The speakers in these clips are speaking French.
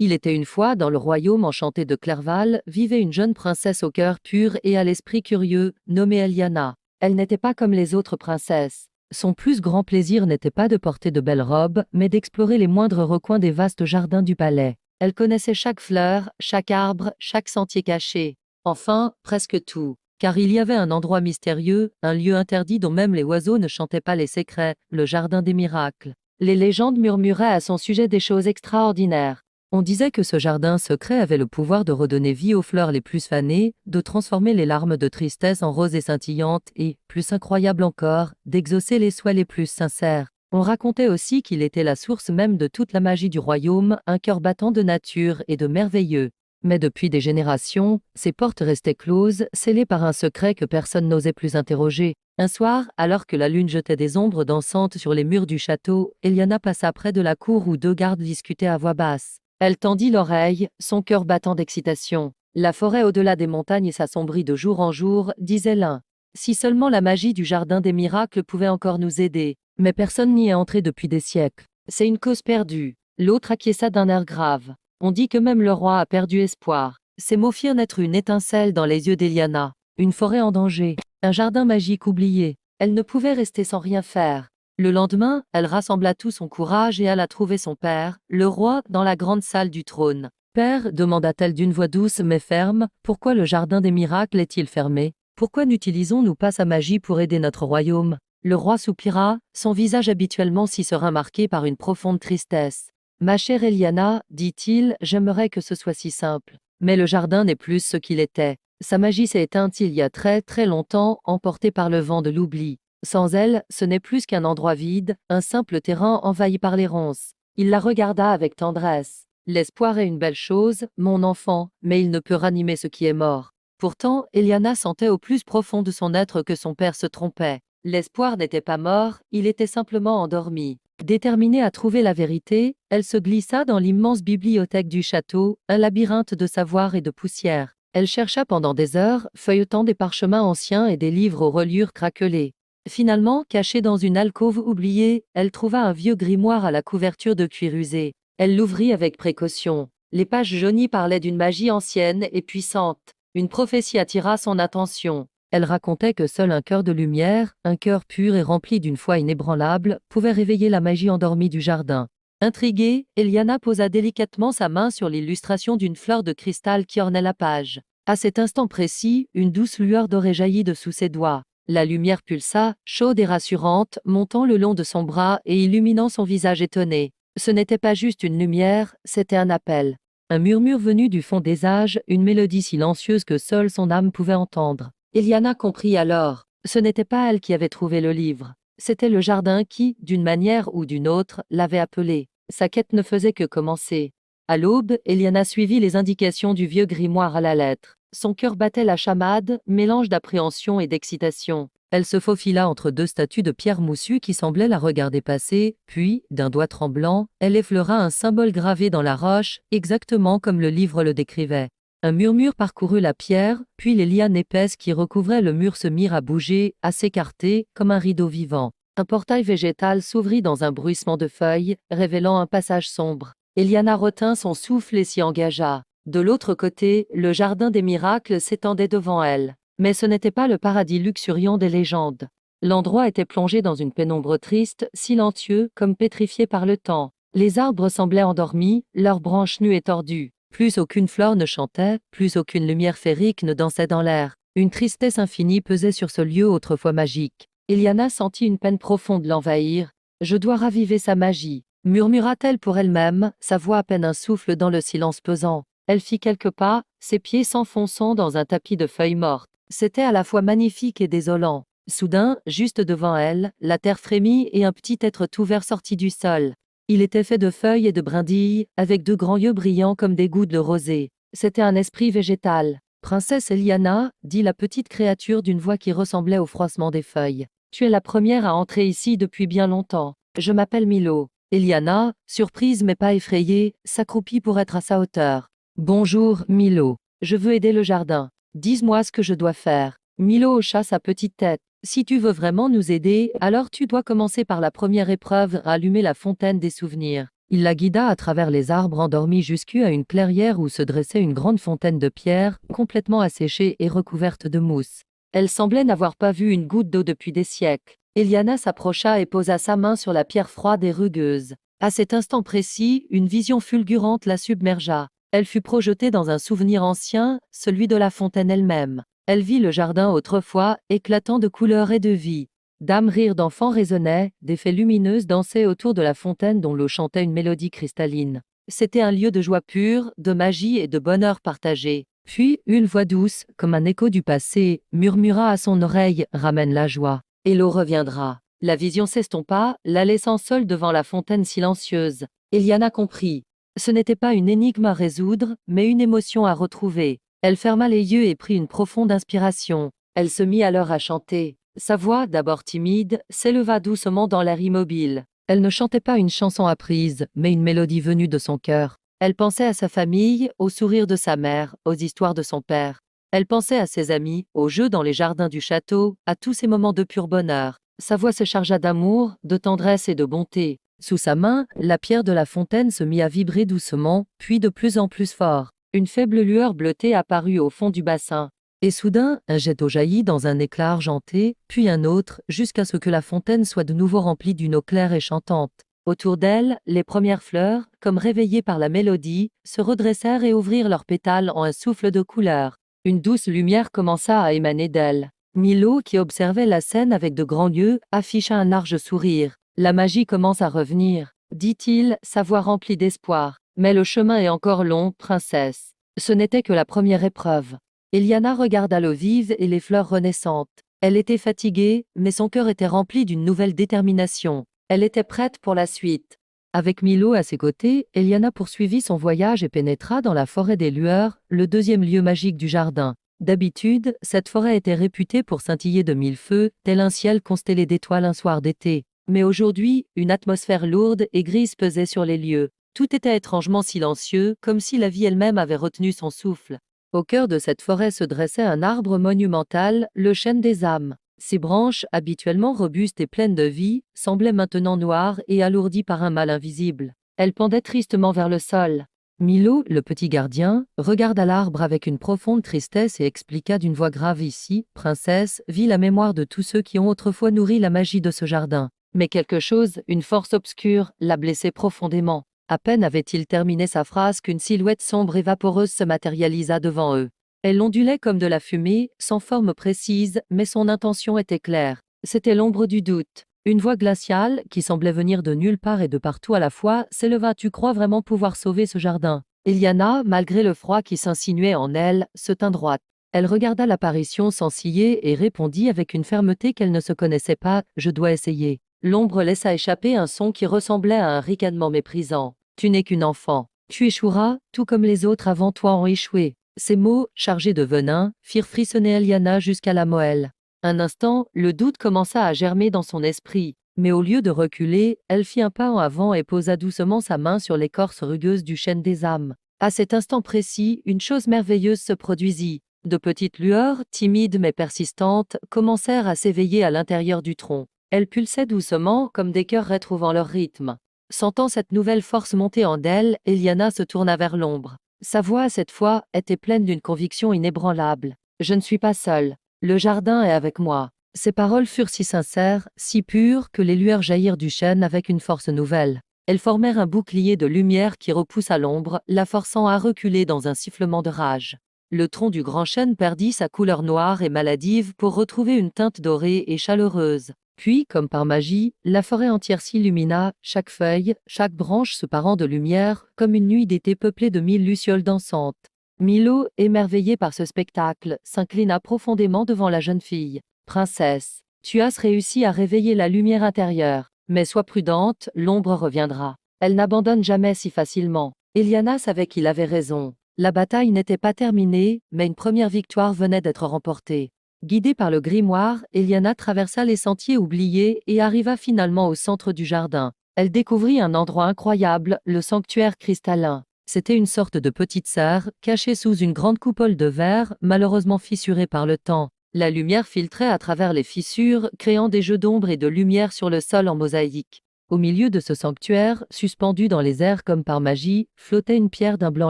Il était une fois, dans le royaume enchanté de Clerval, vivait une jeune princesse au cœur pur et à l'esprit curieux, nommée Eliana. Elle n'était pas comme les autres princesses. Son plus grand plaisir n'était pas de porter de belles robes, mais d'explorer les moindres recoins des vastes jardins du palais. Elle connaissait chaque fleur, chaque arbre, chaque sentier caché. Enfin, presque tout. Car il y avait un endroit mystérieux, un lieu interdit dont même les oiseaux ne chantaient pas les secrets, le jardin des miracles. Les légendes murmuraient à son sujet des choses extraordinaires. On disait que ce jardin secret avait le pouvoir de redonner vie aux fleurs les plus fanées, de transformer les larmes de tristesse en roses et scintillantes et, plus incroyable encore, d'exaucer les souhaits les plus sincères. On racontait aussi qu'il était la source même de toute la magie du royaume, un cœur battant de nature et de merveilleux. Mais depuis des générations, ces portes restaient closes, scellées par un secret que personne n'osait plus interroger. Un soir, alors que la lune jetait des ombres dansantes sur les murs du château, Eliana passa près de la cour où deux gardes discutaient à voix basse. Elle tendit l'oreille, son cœur battant d'excitation. La forêt au-delà des montagnes s'assombrit de jour en jour, disait l'un. Si seulement la magie du jardin des miracles pouvait encore nous aider. Mais personne n'y est entré depuis des siècles. C'est une cause perdue. L'autre acquiesça d'un air grave. On dit que même le roi a perdu espoir. Ces mots firent naître une étincelle dans les yeux d'Eliana. Une forêt en danger. Un jardin magique oublié. Elle ne pouvait rester sans rien faire. Le lendemain, elle rassembla tout son courage et alla trouver son père, le roi, dans la grande salle du trône. « Père, demanda-t-elle d'une voix douce mais ferme, pourquoi le jardin des miracles est-il fermé? Pourquoi n'utilisons-nous pas sa magie pour aider notre royaume ?» Le roi soupira, son visage habituellement si serein marqué par une profonde tristesse. « Ma chère Eliana, dit-il, j'aimerais que ce soit si simple. Mais le jardin n'est plus ce qu'il était. Sa magie s'est éteinte il y a très très longtemps, emportée par le vent de l'oubli. Sans elle, ce n'est plus qu'un endroit vide, un simple terrain envahi par les ronces. » Il la regarda avec tendresse. « L'espoir est une belle chose, mon enfant, mais il ne peut ranimer ce qui est mort. » Pourtant, Eliana sentait au plus profond de son être que son père se trompait. L'espoir n'était pas mort, il était simplement endormi. Déterminée à trouver la vérité, elle se glissa dans l'immense bibliothèque du château, un labyrinthe de savoir et de poussière. Elle chercha pendant des heures, feuilletant des parchemins anciens et des livres aux reliures craquelées. Finalement, cachée dans une alcôve oubliée, elle trouva un vieux grimoire à la couverture de cuir usé. Elle l'ouvrit avec précaution. Les pages jaunies parlaient d'une magie ancienne et puissante. Une prophétie attira son attention. Elle racontait que seul un cœur de lumière, un cœur pur et rempli d'une foi inébranlable, pouvait réveiller la magie endormie du jardin. Intriguée, Eliana posa délicatement sa main sur l'illustration d'une fleur de cristal qui ornait la page. À cet instant précis, une douce lueur dorée jaillit de sous ses doigts. La lumière pulsa, chaude et rassurante, montant le long de son bras et illuminant son visage étonné. Ce n'était pas juste une lumière, c'était un appel. Un murmure venu du fond des âges, une mélodie silencieuse que seule son âme pouvait entendre. Eliana comprit alors. Ce n'était pas elle qui avait trouvé le livre. C'était le jardin qui, d'une manière ou d'une autre, l'avait appelée. Sa quête ne faisait que commencer. À l'aube, Eliana suivit les indications du vieux grimoire à la lettre. Son cœur battait la chamade, mélange d'appréhension et d'excitation. Elle se faufila entre deux statues de pierre moussue qui semblaient la regarder passer, puis, d'un doigt tremblant, elle effleura un symbole gravé dans la roche, exactement comme le livre le décrivait. Un murmure parcourut la pierre, puis les lianes épaisses qui recouvraient le mur se mirent à bouger, à s'écarter, comme un rideau vivant. Un portail végétal s'ouvrit dans un bruissement de feuilles, révélant un passage sombre. Eliana retint son souffle et s'y engagea. De l'autre côté, le jardin des miracles s'étendait devant elle. Mais ce n'était pas le paradis luxuriant des légendes. L'endroit était plongé dans une pénombre triste, silencieux, comme pétrifié par le temps. Les arbres semblaient endormis, leurs branches nues et tordues. Plus aucune fleur ne chantait, plus aucune lumière féerique ne dansait dans l'air. Une tristesse infinie pesait sur ce lieu autrefois magique. Eliana sentit une peine profonde l'envahir. « Je dois raviver sa magie », murmura-t-elle pour elle-même, sa voix à peine un souffle dans le silence pesant. Elle fit quelques pas, ses pieds s'enfonçant dans un tapis de feuilles mortes. C'était à la fois magnifique et désolant. Soudain, juste devant elle, la terre frémit et un petit être tout vert sortit du sol. Il était fait de feuilles et de brindilles, avec de grands yeux brillants comme des gouttes de rosée. C'était un esprit végétal. « Princesse Eliana, dit la petite créature d'une voix qui ressemblait au froissement des feuilles. Tu es la première à entrer ici depuis bien longtemps. Je m'appelle Milo. » Eliana, surprise mais pas effrayée, s'accroupit pour être à sa hauteur. « Bonjour, Milo. Je veux aider le jardin. Dis-moi ce que je dois faire. » Milo hocha sa petite tête. « Si tu veux vraiment nous aider, alors tu dois commencer par la première épreuve, rallumer la fontaine des souvenirs. Il la guida à travers les arbres endormis jusqu'à une clairière où se dressait une grande fontaine de pierre, complètement asséchée et recouverte de mousse. Elle semblait n'avoir pas vu une goutte d'eau depuis des siècles. Eliana s'approcha et posa sa main sur la pierre froide et rugueuse. À cet instant précis, une vision fulgurante la submergea. Elle fut projetée dans un souvenir ancien, celui de la fontaine elle-même. Elle vit le jardin autrefois, éclatant de couleurs et de vie. D'âmes rires d'enfants résonnaient, des fées lumineuses dansaient autour de la fontaine dont l'eau chantait une mélodie cristalline. C'était un lieu de joie pure, de magie et de bonheur partagé. Puis, une voix douce, comme un écho du passé, murmura à son oreille « Ramène la joie, et l'eau reviendra ». La vision s'estompa, la laissant seule devant la fontaine silencieuse. Eliana comprit. Ce n'était pas une énigme à résoudre, mais une émotion à retrouver. Elle ferma les yeux et prit une profonde inspiration. Elle se mit alors à chanter. Sa voix, d'abord timide, s'éleva doucement dans l'air immobile. Elle ne chantait pas une chanson apprise, mais une mélodie venue de son cœur. Elle pensait à sa famille, aux sourires de sa mère, aux histoires de son père. Elle pensait à ses amis, aux jeux dans les jardins du château, à tous ces moments de pur bonheur. Sa voix se chargea d'amour, de tendresse et de bonté. Sous sa main, la pierre de la fontaine se mit à vibrer doucement, puis de plus en plus fort. Une faible lueur bleutée apparut au fond du bassin. Et soudain, un jet d'eau jaillit dans un éclat argenté, puis un autre, jusqu'à ce que la fontaine soit de nouveau remplie d'une eau claire et chantante. Autour d'elle, les premières fleurs, comme réveillées par la mélodie, se redressèrent et ouvrirent leurs pétales en un souffle de couleur. Une douce lumière commença à émaner d'elle. Milo, qui observait la scène avec de grands yeux, afficha un large sourire. La magie commence à revenir, dit-il, sa voix remplie d'espoir. Mais le chemin est encore long, princesse. Ce n'était que la première épreuve. Eliana regarda l'eau vive et les fleurs renaissantes. Elle était fatiguée, mais son cœur était rempli d'une nouvelle détermination. Elle était prête pour la suite. Avec Milo à ses côtés, Eliana poursuivit son voyage et pénétra dans la forêt des lueurs, le deuxième lieu magique du jardin. D'habitude, cette forêt était réputée pour scintiller de mille feux, tel un ciel constellé d'étoiles un soir d'été. Mais aujourd'hui, une atmosphère lourde et grise pesait sur les lieux. Tout était étrangement silencieux, comme si la vie elle-même avait retenu son souffle. Au cœur de cette forêt se dressait un arbre monumental, le chêne des âmes. Ses branches, habituellement robustes et pleines de vie, semblaient maintenant noires et alourdies par un mal invisible. Elles pendaient tristement vers le sol. Milo, le petit gardien, regarda l'arbre avec une profonde tristesse et expliqua d'une voix grave ici, princesse, vit la mémoire de tous ceux qui ont autrefois nourri la magie de ce jardin. Mais quelque chose, une force obscure, l'a blessé profondément. À peine avait-il terminé sa phrase qu'une silhouette sombre et vaporeuse se matérialisa devant eux. Elle ondulait comme de la fumée, sans forme précise, mais son intention était claire. C'était l'ombre du doute. Une voix glaciale, qui semblait venir de nulle part et de partout à la fois, s'éleva. Tu crois vraiment pouvoir sauver ce jardin? Eliana, malgré le froid qui s'insinuait en elle, se tint droite. Elle regarda l'apparition sans ciller et répondit avec une fermeté qu'elle ne se connaissait pas, je dois essayer. L'ombre laissa échapper un son qui ressemblait à un ricanement méprisant. Tu n'es qu'une enfant. Tu échoueras, tout comme les autres avant toi ont échoué. Ces mots, chargés de venin, firent frissonner Eliana jusqu'à la moelle. Un instant, le doute commença à germer dans son esprit, mais au lieu de reculer, elle fit un pas en avant et posa doucement sa main sur l'écorce rugueuse du chêne des âmes. À cet instant précis, une chose merveilleuse se produisit. De petites lueurs, timides mais persistantes, commencèrent à s'éveiller à l'intérieur du tronc. Elles pulsaient doucement, comme des cœurs retrouvant leur rythme. Sentant cette nouvelle force monter en elle, Eliana se tourna vers l'ombre. Sa voix, cette fois, était pleine d'une conviction inébranlable. « Je ne suis pas seule. Le jardin est avec moi. » Ces paroles furent si sincères, si pures, que les lueurs jaillirent du chêne avec une force nouvelle. Elles formèrent un bouclier de lumière qui repoussa l'ombre, la forçant à reculer dans un sifflement de rage. Le tronc du grand chêne perdit sa couleur noire et maladive pour retrouver une teinte dorée et chaleureuse. Puis, comme par magie, la forêt entière s'illumina, chaque feuille, chaque branche se parant de lumière, comme une nuit d'été peuplée de 1000 lucioles dansantes. Milo, émerveillé par ce spectacle, s'inclina profondément devant la jeune fille. « Princesse, tu as réussi à réveiller la lumière intérieure, mais sois prudente, l'ombre reviendra. Elle n'abandonne jamais si facilement. » Eliana savait qu'il avait raison. La bataille n'était pas terminée, mais une première victoire venait d'être remportée. Guidée par le grimoire, Eliana traversa les sentiers oubliés et arriva finalement au centre du jardin. Elle découvrit un endroit incroyable, le sanctuaire cristallin. C'était une sorte de petite serre, cachée sous une grande coupole de verre, malheureusement fissurée par le temps. La lumière filtrait à travers les fissures, créant des jeux d'ombre et de lumière sur le sol en mosaïque. Au milieu de ce sanctuaire, suspendue dans les airs comme par magie, flottait une pierre d'un blanc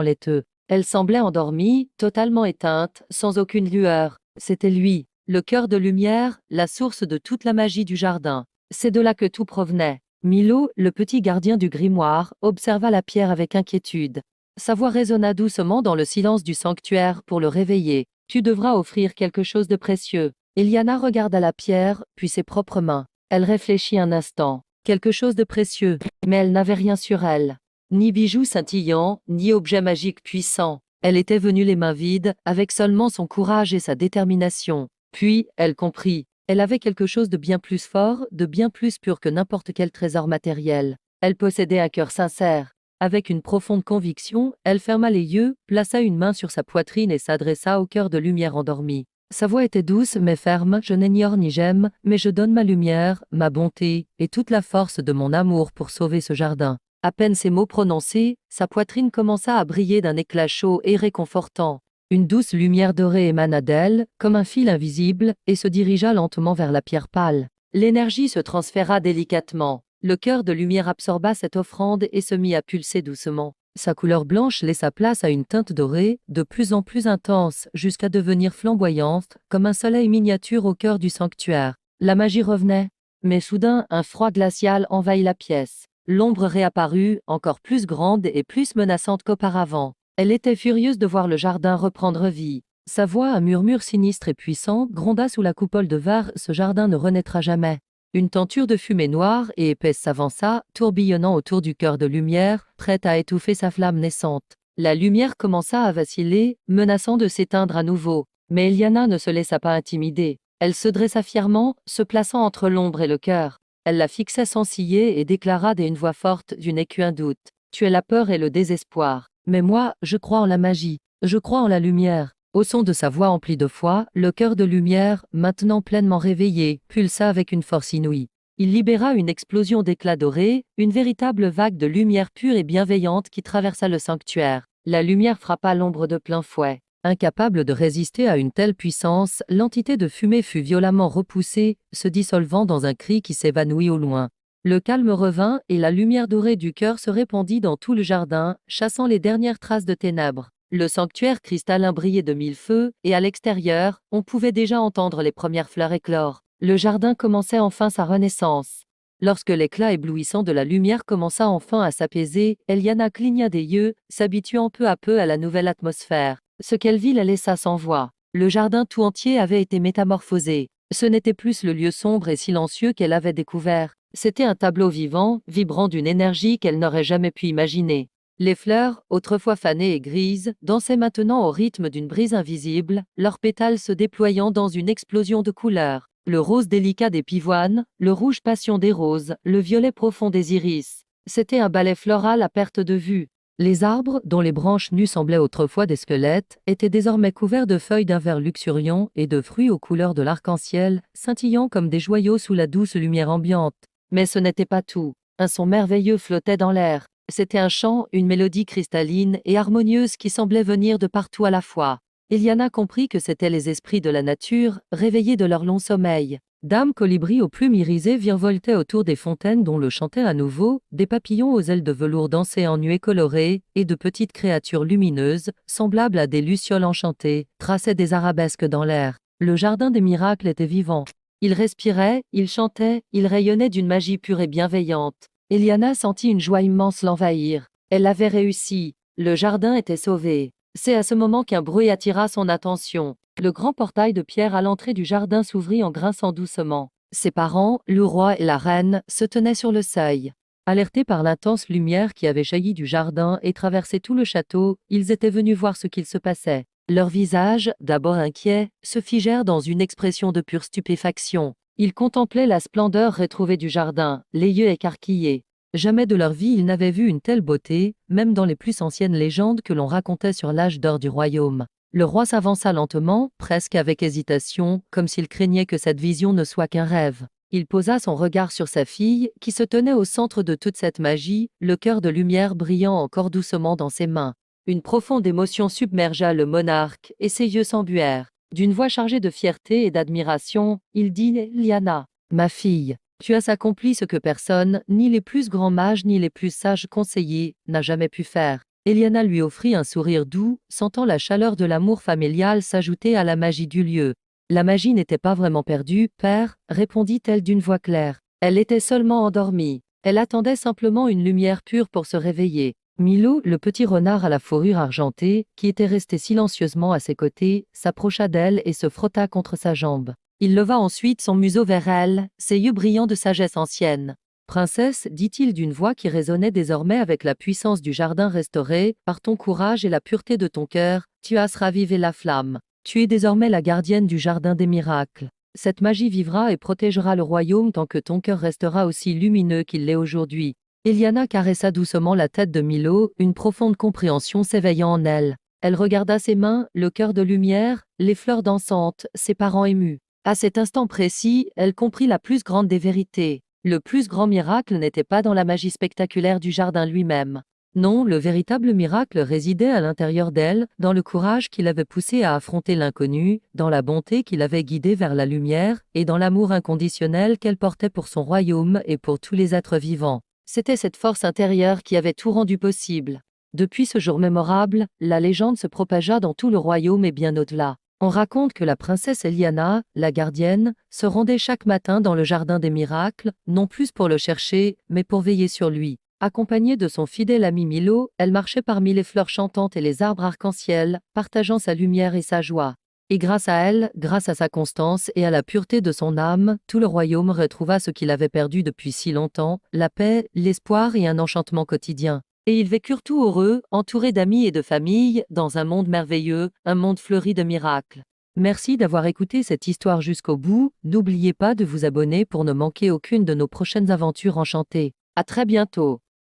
laiteux. Elle semblait endormie, totalement éteinte, sans aucune lueur. C'était lui, le cœur de lumière, la source de toute la magie du jardin. C'est de là que tout provenait. Milo, le petit gardien du grimoire, observa la pierre avec inquiétude. Sa voix résonna doucement dans le silence du sanctuaire pour le réveiller. « Tu devras offrir quelque chose de précieux. » Eliana regarda la pierre, puis ses propres mains. Elle réfléchit un instant. Quelque chose de précieux, mais elle n'avait rien sur elle. Ni bijoux scintillants, ni objet magique puissant. Elle était venue les mains vides, avec seulement son courage et sa détermination. Puis, elle comprit. Elle avait quelque chose de bien plus fort, de bien plus pur que n'importe quel trésor matériel. Elle possédait un cœur sincère. Avec une profonde conviction, elle ferma les yeux, plaça une main sur sa poitrine et s'adressa au cœur de lumière endormi. Sa voix était douce mais ferme, je n'ignore ni j'aime, mais je donne ma lumière, ma bonté, et toute la force de mon amour pour sauver ce jardin. À peine ces mots prononcés, sa poitrine commença à briller d'un éclat chaud et réconfortant. Une douce lumière dorée émana d'elle, comme un fil invisible, et se dirigea lentement vers la pierre pâle. L'énergie se transféra délicatement. Le cœur de lumière absorba cette offrande et se mit à pulser doucement. Sa couleur blanche laissa place à une teinte dorée, de plus en plus intense, jusqu'à devenir flamboyante, comme un soleil miniature au cœur du sanctuaire. La magie revenait. Mais soudain, un froid glacial envahit la pièce. L'ombre réapparut, encore plus grande et plus menaçante qu'auparavant. Elle était furieuse de voir le jardin reprendre vie. Sa voix, un murmure sinistre et puissant, gronda sous la coupole de verre, ce jardin ne renaîtra jamais. Une tenture de fumée noire et épaisse s'avança, tourbillonnant autour du cœur de lumière, prête à étouffer sa flamme naissante. La lumière commença à vaciller, menaçant de s'éteindre à nouveau. Mais Eliana ne se laissa pas intimider. Elle se dressa fièrement, se plaçant entre l'ombre et le cœur. Elle la fixait sans ciller et déclara d'une voix forte, « Tu n'es qu'un doute. Tu es la peur et le désespoir. Mais moi, je crois en la magie. Je crois en la lumière. » Au son de sa voix emplie de foi, le cœur de lumière, maintenant pleinement réveillé, pulsa avec une force inouïe. Il libéra une explosion d'éclats dorés, une véritable vague de lumière pure et bienveillante qui traversa le sanctuaire. La lumière frappa l'ombre de plein fouet. Incapable de résister à une telle puissance, l'entité de fumée fut violemment repoussée, se dissolvant dans un cri qui s'évanouit au loin. Le calme revint et la lumière dorée du cœur se répandit dans tout le jardin, chassant les dernières traces de ténèbres. Le sanctuaire cristallin brillait de mille feux, et à l'extérieur, on pouvait déjà entendre les premières fleurs éclore. Le jardin commençait enfin sa renaissance. Lorsque l'éclat éblouissant de la lumière commença enfin à s'apaiser, Eliana cligna des yeux, s'habituant peu à peu à la nouvelle atmosphère. Ce qu'elle vit la laissa sans voix. Le jardin tout entier avait été métamorphosé. Ce n'était plus le lieu sombre et silencieux qu'elle avait découvert. C'était un tableau vivant, vibrant d'une énergie qu'elle n'aurait jamais pu imaginer. Les fleurs, autrefois fanées et grises, dansaient maintenant au rythme d'une brise invisible, leurs pétales se déployant dans une explosion de couleurs. Le rose délicat des pivoines, le rouge passion des roses, le violet profond des iris. C'était un ballet floral à perte de vue. Les arbres, dont les branches nues semblaient autrefois des squelettes, étaient désormais couverts de feuilles d'un vert luxuriant et de fruits aux couleurs de l'arc-en-ciel, scintillant comme des joyaux sous la douce lumière ambiante. Mais ce n'était pas tout. Un son merveilleux flottait dans l'air. C'était un chant, une mélodie cristalline et harmonieuse qui semblait venir de partout à la fois. Eliana comprit que c'étaient les esprits de la nature, réveillés de leur long sommeil. Dames colibris aux plumes irisées virevoltaient autour des fontaines dont l'eau chantait à nouveau, des papillons aux ailes de velours dansaient en nuées colorées, et de petites créatures lumineuses, semblables à des lucioles enchantées, traçaient des arabesques dans l'air. Le jardin des miracles était vivant. Il respirait, il chantait, il rayonnait d'une magie pure et bienveillante. Eliana sentit une joie immense l'envahir. Elle avait réussi. Le jardin était sauvé. C'est à ce moment qu'un bruit attira son attention. Le grand portail de pierre à l'entrée du jardin s'ouvrit en grinçant doucement. Ses parents, le roi et la reine, se tenaient sur le seuil. Alertés par l'intense lumière qui avait jailli du jardin et traversé tout le château, ils étaient venus voir ce qu'il se passait. Leurs visages, d'abord inquiets, se figèrent dans une expression de pure stupéfaction. Ils contemplaient la splendeur retrouvée du jardin, les yeux écarquillés. Jamais de leur vie ils n'avaient vu une telle beauté, même dans les plus anciennes légendes que l'on racontait sur l'âge d'or du royaume. Le roi s'avança lentement, presque avec hésitation, comme s'il craignait que cette vision ne soit qu'un rêve. Il posa son regard sur sa fille, qui se tenait au centre de toute cette magie, le cœur de lumière brillant encore doucement dans ses mains. Une profonde émotion submergea le monarque, et ses yeux s'embuèrent. D'une voix chargée de fierté et d'admiration, il dit « Liana, ma fille, Tu as accompli ce que personne, ni les plus grands mages ni les plus sages conseillers, n'a jamais pu faire. Eliana lui offrit un sourire doux, sentant la chaleur de l'amour familial s'ajouter à la magie du lieu. La magie n'était pas vraiment perdue, père, répondit-elle d'une voix claire. Elle était seulement endormie. Elle attendait simplement une lumière pure pour se réveiller. Milo, le petit renard à la fourrure argentée, qui était resté silencieusement à ses côtés, s'approcha d'elle et se frotta contre sa jambe. Il leva ensuite son museau vers elle, ses yeux brillants de sagesse ancienne. Princesse, dit-il d'une voix qui résonnait désormais avec la puissance du jardin restauré, par ton courage et la pureté de ton cœur, tu as ravivé la flamme. Tu es désormais la gardienne du jardin des miracles. Cette magie vivra et protégera le royaume tant que ton cœur restera aussi lumineux qu'il l'est aujourd'hui. Eliana caressa doucement la tête de Milo, une profonde compréhension s'éveillant en elle. Elle regarda ses mains, le cœur de lumière, les fleurs dansantes, ses parents émus. À cet instant précis, elle comprit la plus grande des vérités. Le plus grand miracle n'était pas dans la magie spectaculaire du jardin lui-même. Non, le véritable miracle résidait à l'intérieur d'elle, dans le courage qui l'avait poussée à affronter l'inconnu, dans la bonté qui l'avait guidée vers la lumière, et dans l'amour inconditionnel qu'elle portait pour son royaume et pour tous les êtres vivants. C'était cette force intérieure qui avait tout rendu possible. Depuis ce jour mémorable, la légende se propagea dans tout le royaume et bien au-delà. On raconte que la princesse Eliana, la gardienne, se rendait chaque matin dans le jardin des miracles, non plus pour le chercher, mais pour veiller sur lui. Accompagnée de son fidèle ami Milo, elle marchait parmi les fleurs chantantes et les arbres arc-en-ciel, partageant sa lumière et sa joie. Et grâce à elle, grâce à sa constance et à la pureté de son âme, tout le royaume retrouva ce qu'il avait perdu depuis si longtemps, la paix, l'espoir et un enchantement quotidien. Et ils vécurent tout heureux, entourés d'amis et de familles, dans un monde merveilleux, un monde fleuri de miracles. Merci d'avoir écouté cette histoire jusqu'au bout, n'oubliez pas de vous abonner pour ne manquer aucune de nos prochaines aventures enchantées. À très bientôt.